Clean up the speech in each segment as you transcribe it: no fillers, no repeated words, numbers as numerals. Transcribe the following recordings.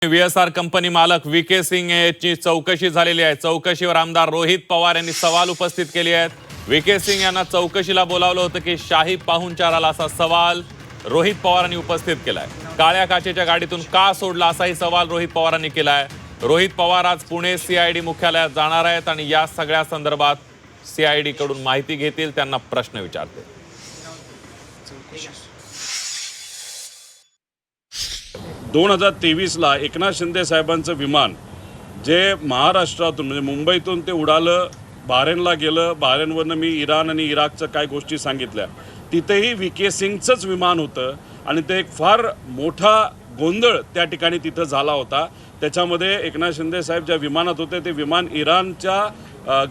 VSR company मालक VK Singh यांची चौकशी झालेली आहे। चौकशीवर आमदार रोहित पवार यांनी सवाल उपस्थित केले आहेत। VK सिंग यांना चौकशीला बोलावलं होतं की शाही पाहुणचाराला, असा सवाल रोहित पवारांनी उपस्थित केलाय। काळ्या काचेच्या गाडीतून का सोडला, असाही सवाल रोहित पवारांनी केलाय। रोहित पवार आज पुणे CID मुख्यालयात जाणार आहेत आणि या सगळ्या संदर्भात CID कडून माहिती घेतील, त्यांना प्रश्न विचारतील। 2023ला एकनाथ शिंदे साहेबांचं विमान जे महाराष्ट्रातून म्हणजे मुंबईतून ते उडालं, बहरेनला गेलं, बहरेनवरनं मी इराण आणि इराकच्या काय गोष्टी सांगितल्या, तिथेही VK सिंगचंच विमान होतं आणि ते एक फार मोठा गोंधळ त्या ठिकाणी तिथं झाला होता। त्याच्यामध्ये एकनाथ शिंदे साहेब ज्या विमानात होते ते विमान इराणच्या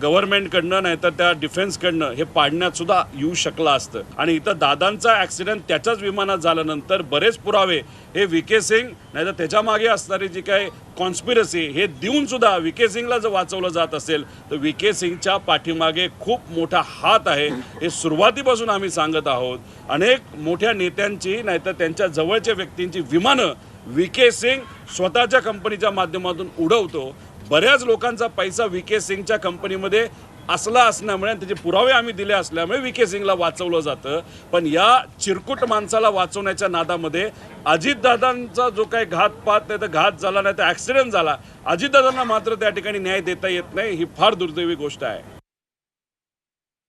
गव्हर्नमेंटकडनं नाही तर त्या डिफेन्सकडनं हे पाडण्यात सुद्धा येऊ शकलं असतं। आणि इथं दादांचा ॲक्सिडेंट त्याच्याच विमानात झाल्यानंतर बरेच पुरावे हे VK सिंग नाही तर त्याच्या मागे असणारी जी काय कॉन्स्पिरसी हे देऊन सुद्धा VK सिंगला जर वाचवलं जात असेल तर VK सिंगच्या पाठीमागे खूप मोठा हात आहे, हे सुरुवातीपासून आम्ही सांगत आहोत। अनेक मोठ्या नेत्यांची नाही तर त्यांच्या जवळच्या व्यक्तींची विमानं VK सिंग स्वतःच्या कंपनीच्या माध्यमातून उडवतो। बऱ्याच लोकांचा पैसा VK सिंगच्या कंपनीमध्ये असला असल्यामुळे त्याचे पुरावे आम्ही दिले असल्यामुळे VK सिंगला वाचवलं जातं। पण या चिरकुट माणसाला वाचवण्याच्या नादामध्ये अजितदादांचा जो काही घातपात नाही तर घात झाला नाही तर ॲक्सिडेंट झाला, अजितदादांना मात्र त्या ठिकाणी न्याय देता येत नाही, ही फार दुर्दैवी गोष्ट आहे।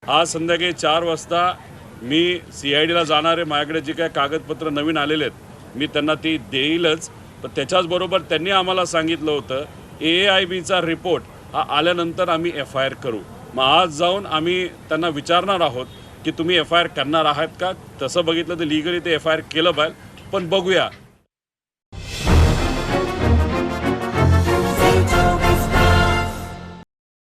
आज संध्याकाळी 4 वाजता मी CIDला जाणार आहे। माझ्याकडे जे काही कागदपत्र नवीन आलेले आहेत मी त्यांना ती देईलच, पण त्याच्याचबरोबर त्यांनी आम्हाला सांगितलं होतं AIBचा रिपोर्ट हा आल्यानंतर आम्ही FIR करू। मग आज जाऊन आम्ही त्यांना विचारणार आहोत की तुम्ही FIR करणार आहात का। तसं बघितलं तर लीगली ते FIR केलं पाहिजे, पण बघूया।